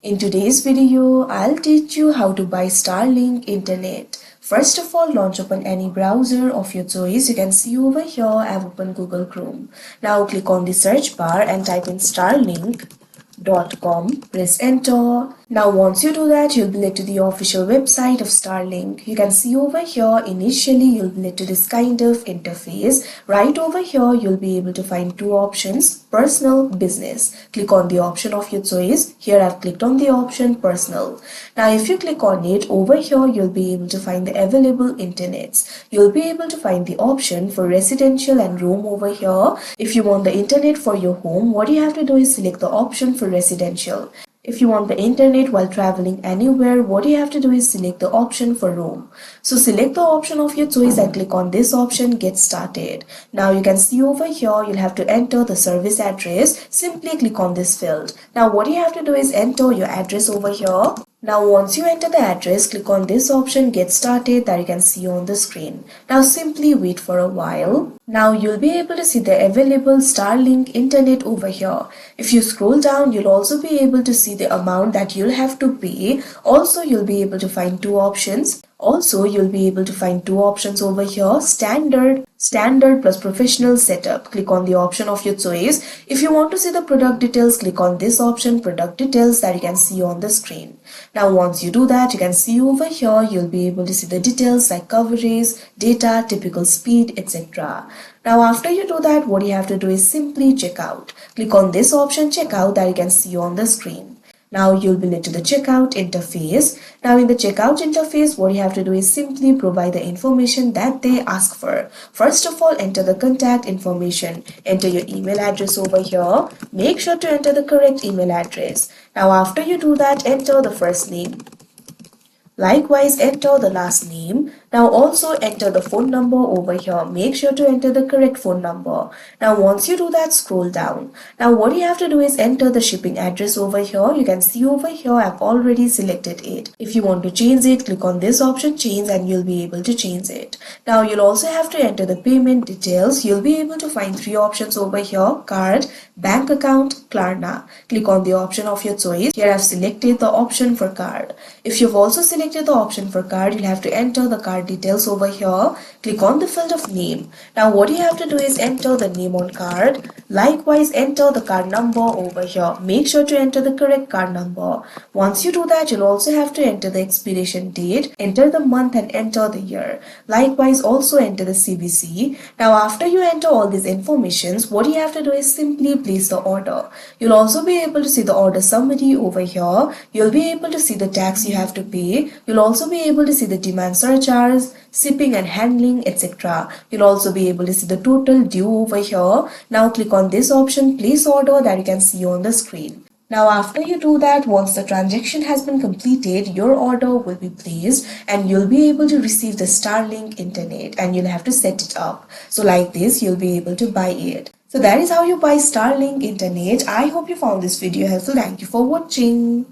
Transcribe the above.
In today's video, I'll teach you how to buy Starlink internet. First of all, launch open any browser of your choice. You can see over here I've opened Google Chrome. Now click on the search bar and type in starlink.com. Press enter. Now once you do that, you'll be led to the official website of Starlink. You can see over here initially you'll be led to this kind of interface. Right over here you'll be able to find two options: personal, business. Click on the option of your choice. Here I've clicked on the option personal. Now if you click on it, over here you'll be able to find the available internets. You'll be able to find the option for residential and roam over here. If you want the internet for your home, what you have to do is select the option for residential. If you want the internet while traveling anywhere, what you have to do is select the option for roam. So select the option of your choice and click on this option, get started. Now you can see over here you'll have to enter the service address. Simply click on this field. Now what you have to do is enter your address over here. Now once you enter the address, click on this option, get started, that you can see on the screen. Now simply wait for a while. Now you'll be able to see the available Starlink internet over here. If you scroll down, you'll also be able to see the amount that you'll have to pay. Also you'll be able to find two options. Over here: standard plus professional setup. Click on the option of your choice. If you want to see the product details, click on this option, product details, that you can see on the screen. Now once you do that, you can see over here you'll be able to see the details like coverage, data, typical speed, etc. Now after you do that, what you have to do is simply check out. Click on this option, checkout, that you can see on the screen. Now you'll be led to the checkout interface. Now in the checkout interface, what you have to do is simply provide the information that they ask for. First of all, enter the contact information. Enter your email address over here. Make sure to enter the correct email address. Now after you do that, enter the first name. Likewise, enter the last name. Now also enter the phone number over here. Make sure to enter the correct phone number. Now once you do that, scroll down. Now what you have to do is enter the shipping address over here. You can see over here I've already selected it. If you want to change it, click on this option, change, and you'll be able to change it. Now you'll also have to enter the payment details. You'll be able to find three options over here: card, bank account, Klarna. Click on the option of your choice. Here I've selected the option for card. If you've also selected the option for card, you'll have to enter the card details over here. Click on the field of name. Now what you have to do is enter the name on card. Likewise, enter the card number over here. Make sure to enter the correct card number. Once you do that, you'll also have to enter the expiration date, enter the month, and enter the year. Likewise, also enter the CVC. Now after you enter all these informations, what you have to do is simply place the order. You'll also be able to see the order summary over here. You'll be able to see the tax you have to pay. You'll also be able to see the demand surcharge, shipping and handling, etc. You'll also be able to see the total due over here. Now click on this option, place order, that you can see on the screen. Now after you do that, once the transaction has been completed, your order will be placed and you'll be able to receive the Starlink internet, and you'll have to set it up. So like this, you'll be able to buy it. So that is how you buy Starlink internet. I hope you found this video helpful. Thank you for watching.